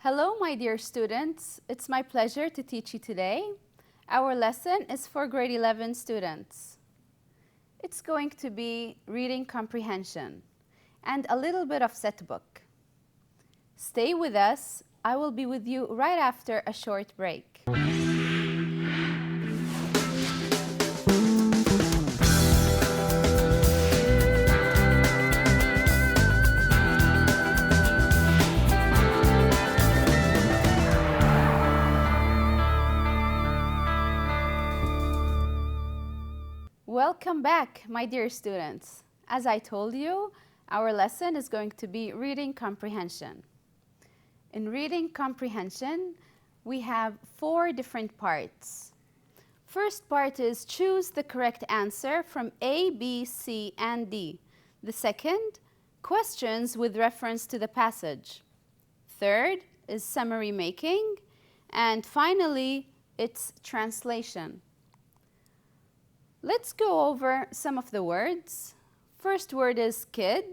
Hello, my dear students. It's my pleasure to teach you today. Our lesson is for grade 11 students. It's going to be reading comprehension and a little bit of set book. Stay with us. I will be with you right after a short break. Welcome back, my dear students. As I told you, our lesson is going to be reading comprehension. In reading comprehension, we have 4 different parts. First part is choose the correct answer from A, B, C, and D. The second, questions with reference to the passage. Third is summary making. And finally, it's translation. Let's go over some of the words. First word is kid.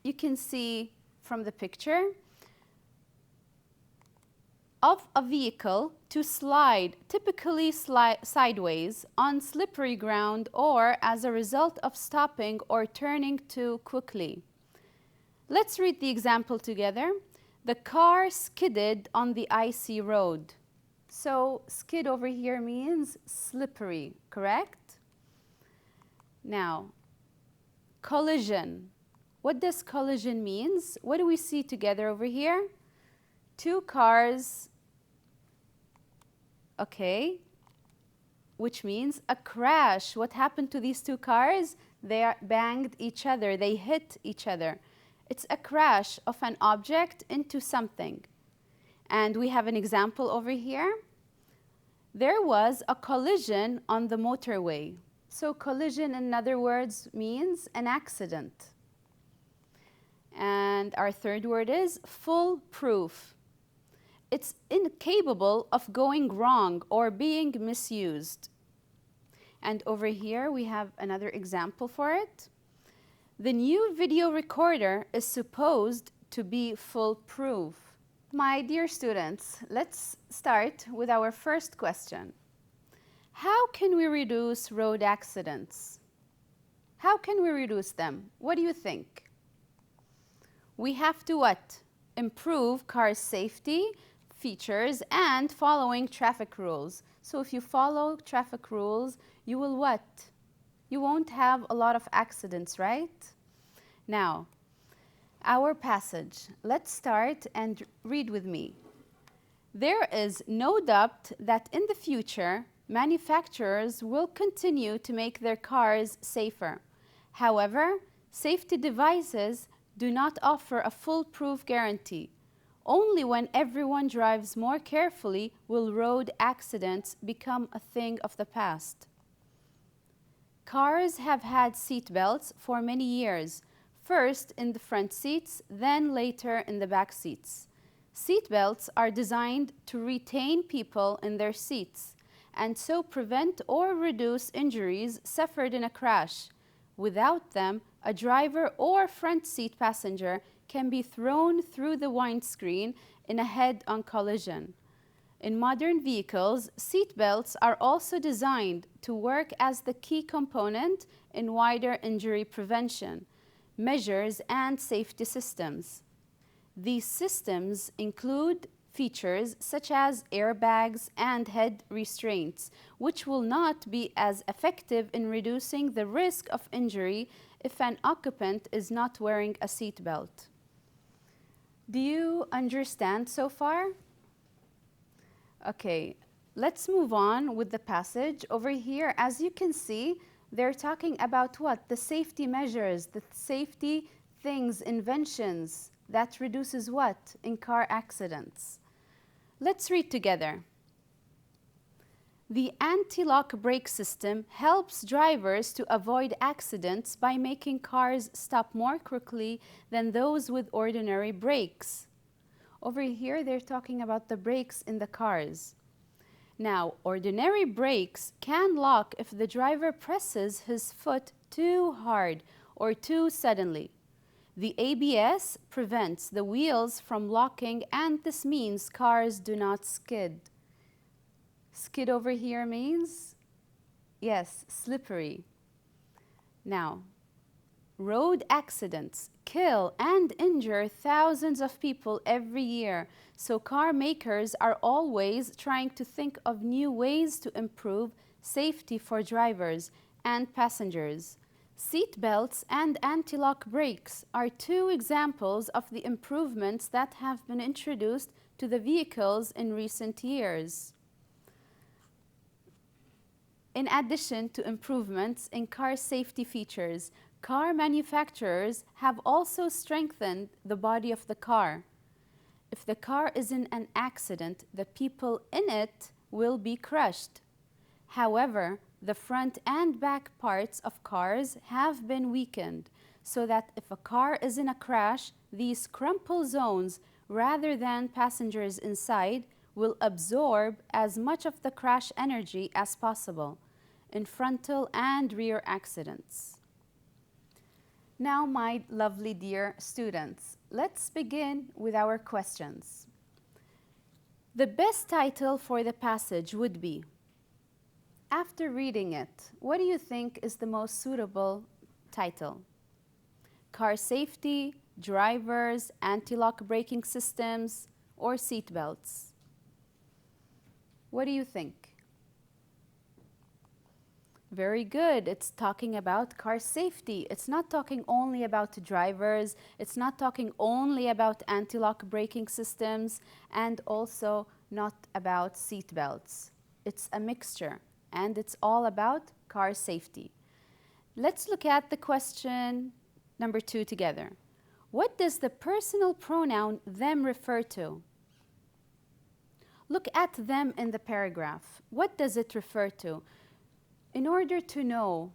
You can see from the picture. Of a vehicle to slide, typically sideways, on slippery ground or as a result of stopping or turning too quickly. Let's read the example together. The car skidded on the icy road. So skid over here means slippery, correct? Now, collision. What does collision means? What do we see together over here? 2 cars, okay, which means a crash. What happened to these 2 cars? They banged each other, they hit each other. It's a crash of an object into something. And we have an example over here. There was a collision on the motorway. So collision, in other words, means an accident. And our third word is foolproof. It's incapable of going wrong or being misused. And over here we have another example for it. The new video recorder is supposed to be foolproof. My dear students, let's start with our first question. How can we reduce road accidents? How can we reduce them? What do you think? We have to what? Improve car safety features and following traffic rules. So if you follow traffic rules, you will what? You won't have a lot of accidents, right? Now, our passage. Let's start and read with me. There is no doubt that in the future, manufacturers will continue to make their cars safer. However, safety devices do not offer a foolproof guarantee. Only when everyone drives more carefully will road accidents become a thing of the past. Cars have had seat belts for many years, first in the front seats, then later in the back seats. Seat belts are designed to retain people in their seats and so prevent or reduce injuries suffered in a crash. Without them, a driver or front seat passenger can be thrown through the windscreen in a head-on collision. In modern vehicles, seat belts are also designed to work as the key component in wider injury prevention measures and safety systems. These systems include features such as airbags and head restraints, which will not be as effective in reducing the risk of injury if an occupant is not wearing a seat belt. Do you understand so far? Okay, let's move on with the passage. Over here, as you can see, they're talking about what? The safety measures, the safety things, inventions that reduces what? In car accidents. Let's read together. The anti-lock brake system helps drivers to avoid accidents by making cars stop more quickly than those with ordinary brakes. Over here, they're talking about the brakes in the cars. Now, ordinary brakes can lock if the driver presses his foot too hard or too suddenly. The ABS prevents the wheels from locking, and this means cars do not skid. Skid over here means, yes, slippery. Now, road accidents kill and injure thousands of people every year, so car makers are always trying to think of new ways to improve safety for drivers and passengers. Seat belts and anti-lock brakes are two examples of the improvements that have been introduced to the vehicles in recent years. In addition to improvements in car safety features, car manufacturers have also strengthened the body of the car. If the car is in an accident, the people in it will be crushed. However, the front and back parts of cars have been weakened, so that if a car is in a crash, these crumple zones, rather than passengers inside, will absorb as much of the crash energy as possible in frontal and rear accidents. Now, my lovely dear students, let's begin with our questions. The best title for the passage would be, after reading it, what do you think is the most suitable title? Car safety, drivers, anti-lock braking systems, or seat belts? What do you think? Very good. It's talking about car safety. It's not talking only about drivers. It's not talking only about anti-lock braking systems, and also not about seat belts. It's a mixture, and it's all about car safety. Let's look at the question number 2 together. What does the personal pronoun them refer to? Look at them in the paragraph. What does it refer to? In order to know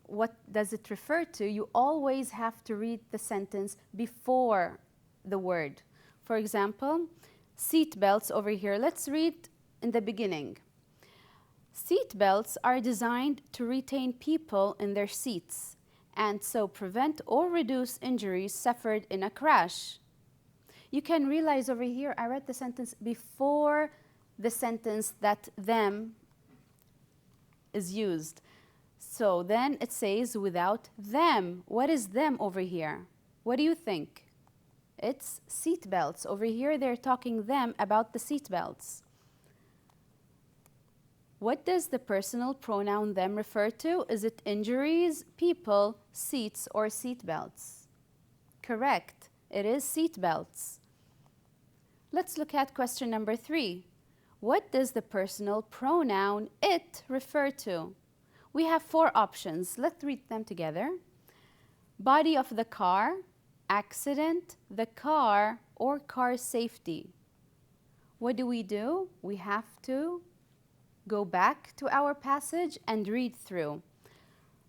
what does it refer to, you always have to read the sentence before the word. For example, seat belts over here. Let's read in the beginning. Seat belts are designed to retain people in their seats and so prevent or reduce injuries suffered in a crash. You can realize over here, I read the sentence before the sentence that them is used. So then it says without them. What is them over here? What do you think? It's seat belts. Over here they're talking them about the seat belts. What does the personal pronoun them refer to? Is it injuries, people, seats, or seat belts? Correct. It is seat belts. Let's look at question number 3. What does the personal pronoun it refer to? We have 4 options. Let's read them together. Body of the car, accident, the car, or car safety. What do? We have to go back to our passage and read through.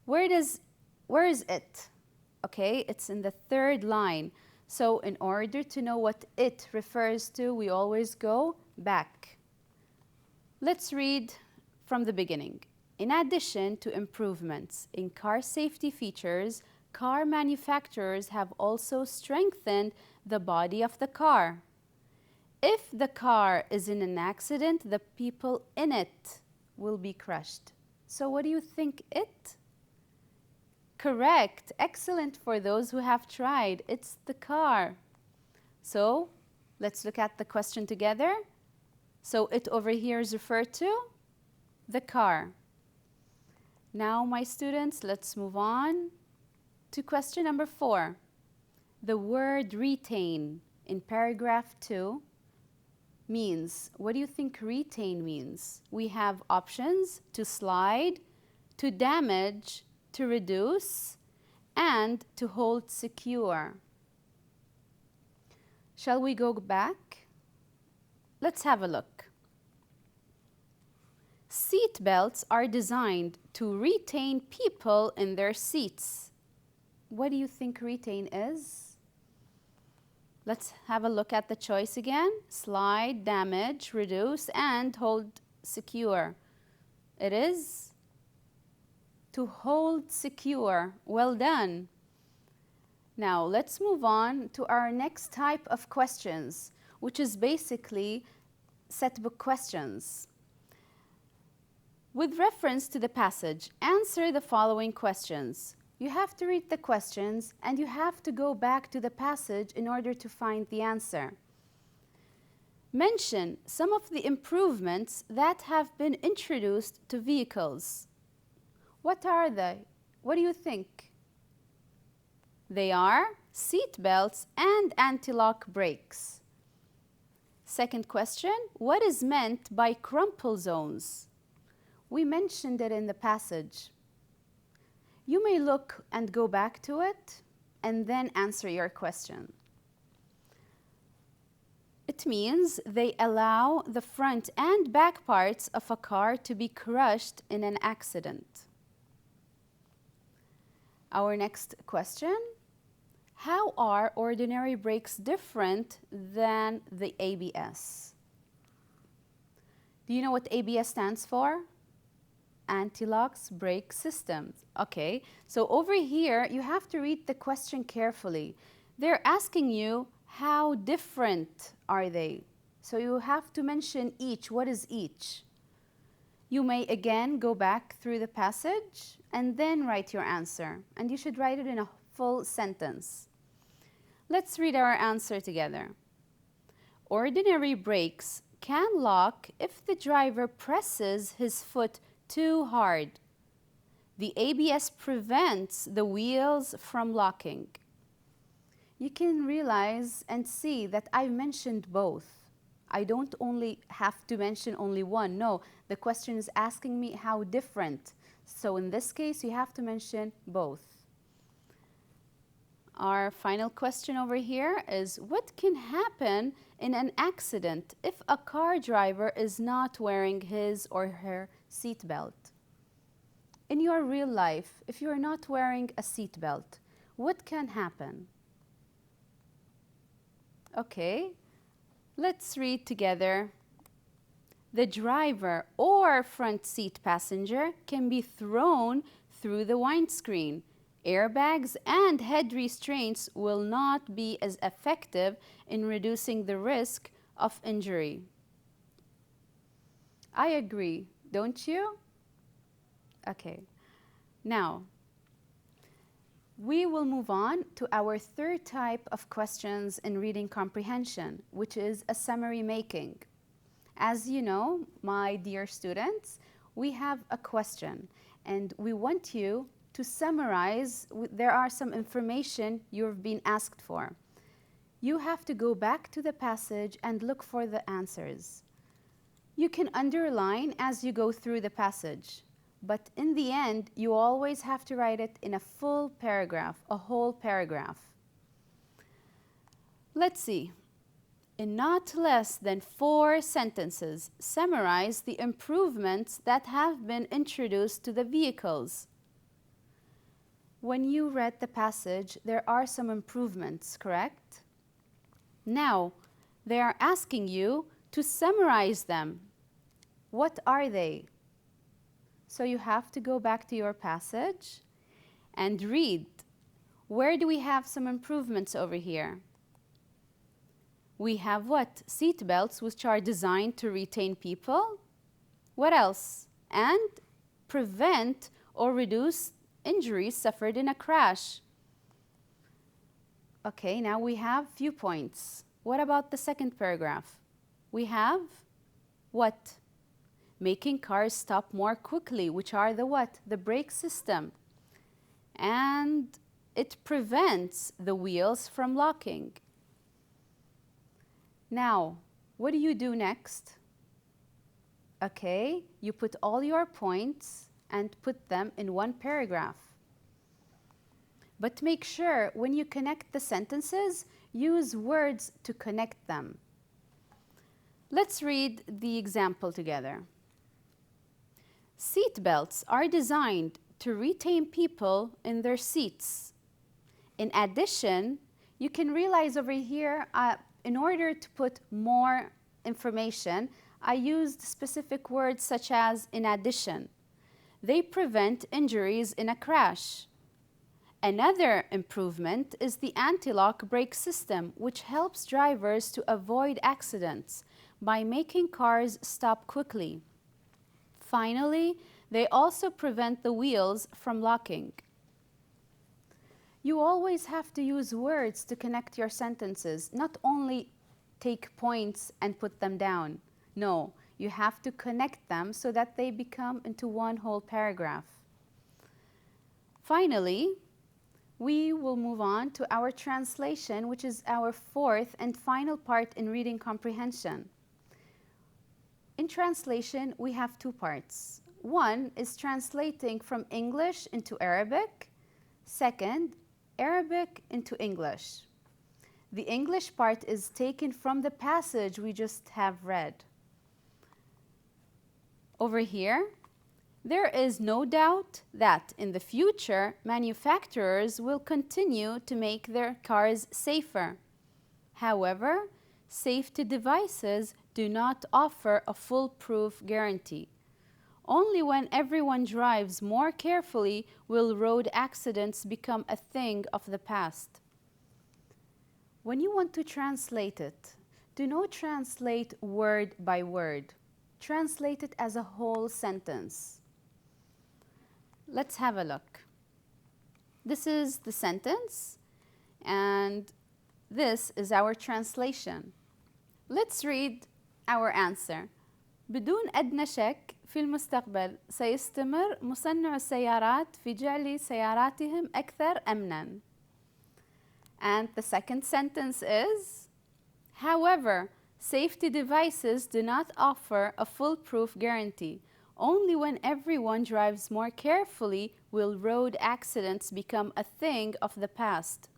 Where is it? Okay, it's in the 3rd line. So in order to know what it refers to, we always go back. Let's read from the beginning. In addition to improvements in car safety features, car manufacturers have also strengthened the body of the car. If the car is in an accident, the people in it will be crushed. So what do you think it? Correct. Excellent for those who have tried. It's the car. So let's look at the question together. So it over here is referred to the car. Now, my students, let's move on to question number 4. The word retain in paragraph 2 means, what do you think retain means? We have options: to slide, to damage, to reduce, and to hold secure. Shall we go back? Let's have a look. Seat belts are designed to retain people in their seats. What do you think retain is? Let's have a look at the choice again. Slide, damage, reduce, and hold secure. It is to hold secure. Well done. Now, let's move on to our next type of questions, which is basically set book questions. With reference to the passage, answer the following questions. You have to read the questions and you have to go back to the passage in order to find the answer. Mention some of the improvements that have been introduced to vehicles. What are they? What do you think? They are seat belts and anti-lock brakes. Second question, what is meant by crumple zones? We mentioned it in the passage. You may look and go back to it and then answer your question. It means they allow the front and back parts of a car to be crushed in an accident. Our next question, how are ordinary brakes different than the ABS? Do you know what ABS stands for? Anti-locks brake systems. Okay, so over here you have to read the question carefully. They're asking you how different are they? So you have to mention each. What is each? You may again go back through the passage and then write your answer. And you should write it in a full sentence. Let's read our answer together. Ordinary brakes can lock if the driver presses his foot too hard. The ABS prevents the wheels from locking. You can realize and see that I mentioned both. I don't only have to mention only one. No, the question is asking me how different. So in this case, you have to mention both. Our final question over here is, what can happen in an accident if a car driver is not wearing his or her seat belt? In your real life, if you're not wearing a seat belt, what can happen? Okay, let's read together. The driver or front seat passenger can be thrown through the windscreen. Airbags and head restraints will not be as effective in reducing the risk of injury. I agree, don't you? Okay, now we will move on to our third type of questions in reading comprehension, which is a summary making. As you know, my dear students, we have a question and we want you to summarize. There are some information you've been asked for. You have to go back to the passage and look for the answers. You can underline as you go through the passage, but in the end, you always have to write it in a full paragraph, a whole paragraph. Let's see. In not less than 4 sentences, summarize the improvements that have been introduced to the vehicles. When you read the passage, there are some improvements, correct? Now, they are asking you to summarize them. What are they? So you have to go back to your passage and read. Where do we have some improvements over here? We have what? Seat belts, which are designed to retain people. What else? And prevent or reduce injuries suffered in a crash. Okay, now we have few points. What about the second paragraph? We have what? Making cars stop more quickly, which are the what? The brake system. And it prevents the wheels from locking. Now, what do you do next? Okay, you put all your points and put them in one paragraph. But make sure when you connect the sentences, use words to connect them. Let's read the example together. Seat belts are designed to retain people in their seats. In addition, you can realize over here, in order to put more information, I used specific words such as in addition. They prevent injuries in a crash. Another improvement is the anti-lock brake system, which helps drivers to avoid accidents by making cars stop quickly. Finally, they also prevent the wheels from locking. You always have to use words to connect your sentences, not only take points and put them down. No, you have to connect them so that they become into one whole paragraph. Finally, we will move on to our translation, which is our fourth and final part in reading comprehension. In translation, we have two parts. One is translating from English into Arabic. Second, Arabic into English. The English part is taken from the passage we just have read. Over here, there is no doubt that in the future, manufacturers will continue to make their cars safer. However, safety devices do not offer a foolproof guarantee. Only when everyone drives more carefully will road accidents become a thing of the past. When you want to translate it, do not translate word by word. Translate it as a whole sentence. Let's have a look. This is the sentence, and this is our translation. Let's read our answer. بدون أدنى شك في المستقبل سيستمر مصنع السيارات في جعل سياراتهم أكثر أمناً. And the second sentence is, however, safety devices do not offer a foolproof guarantee. Only when everyone drives more carefully will road accidents become a thing of the past.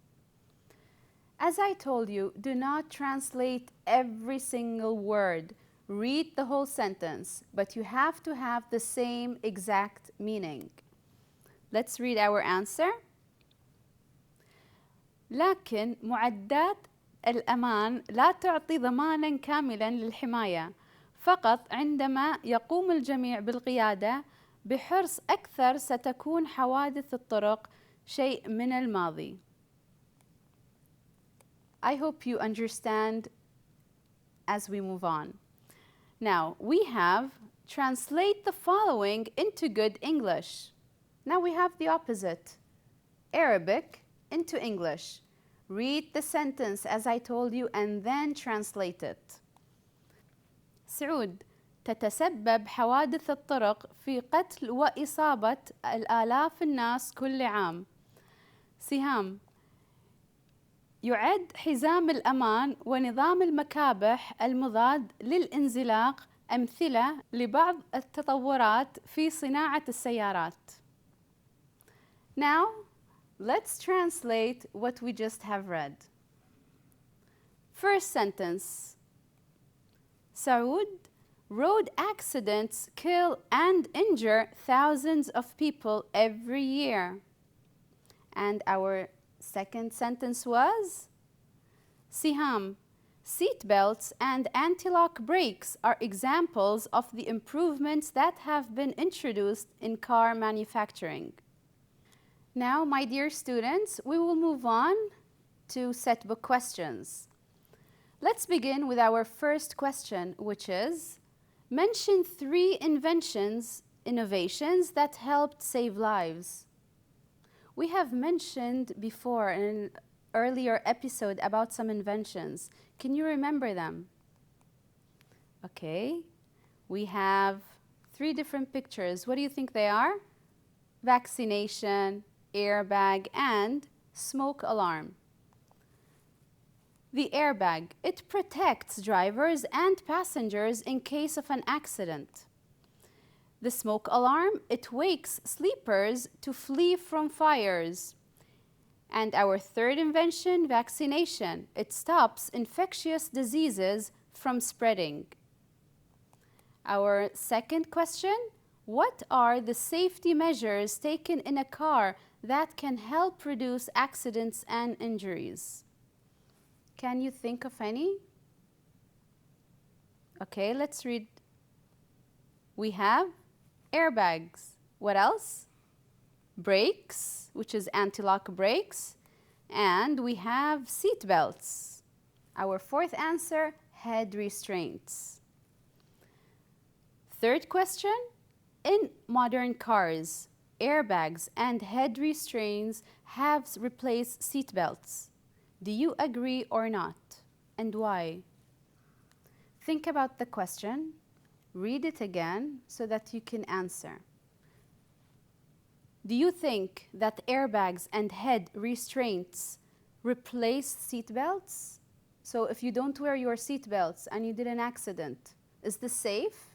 As I told you, do not translate every single word. Read the whole sentence, but you have to have the same exact meaning. Let's read our answer. لكن معدات الأمان لا تعطي ضماناً كاملاً للحماية، فقط عندما يقوم الجميع بالقيادة بحرص أكثر ستكون حوادث الطرق شيء من الماضي. I hope you understand as we move on. Now, we have translate the following into good English. Now we have the opposite. Arabic into English. Read the sentence as I told you and then translate it. سعود تتسبب حوادث الطرق في قتل وإصابة الآلاف الناس كل عام. سهام يعد حزام الأمان ونظام المكابح المضاد للانزلاق أمثلة لبعض التطورات في صناعة السيارات. Now, let's translate what we just have read. First sentence. Saud, road accidents kill and injure thousands of people every year. And our second sentence was, Siham, seat belts and anti-lock brakes are examples of the improvements that have been introduced in car manufacturing. Now, my dear students, we will move on to set book questions. Let's begin with our first question, which is, mention 3 innovations that helped save lives. We have mentioned before in an earlier episode about some inventions. Can you remember them? Okay, we have 3 different pictures. What do you think they are? Vaccination, airbag, and smoke alarm. The airbag, it protects drivers and passengers in case of an accident. The smoke alarm, it wakes sleepers to flee from fires. And our third invention, vaccination, it stops infectious diseases from spreading. Our second question, what are the safety measures taken in a car that can help reduce accidents and injuries? Can you think of any? Okay, let's read. We have airbags. What else? brakes, which is anti-lock brakes, and we have seat belts. Our fourth answer, head restraints. Third question, in modern cars, airbags and head restraints have replaced seat belts. Do you agree or not? And why? Think about the question, read it again so that you can answer. Do you think that airbags and head restraints replace seat belts? So if you don't wear your seat belts and you did an accident, is this safe?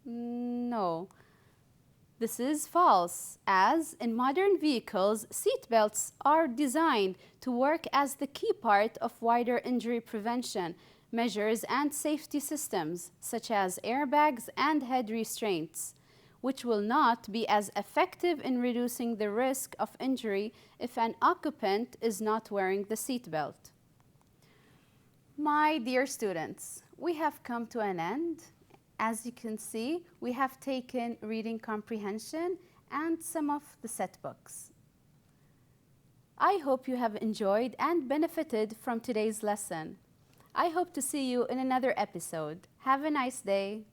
No. This is false, as in modern vehicles, seat belts are designed to work as the key part of wider injury prevention measures and safety systems, such as airbags and head restraints, which will not be as effective in reducing the risk of injury if an occupant is not wearing the seat belt. My dear students, we have come to an end. As you can see, we have taken reading comprehension and some of the set books. I hope you have enjoyed and benefited from today's lesson. I hope to see you in another episode. Have a nice day.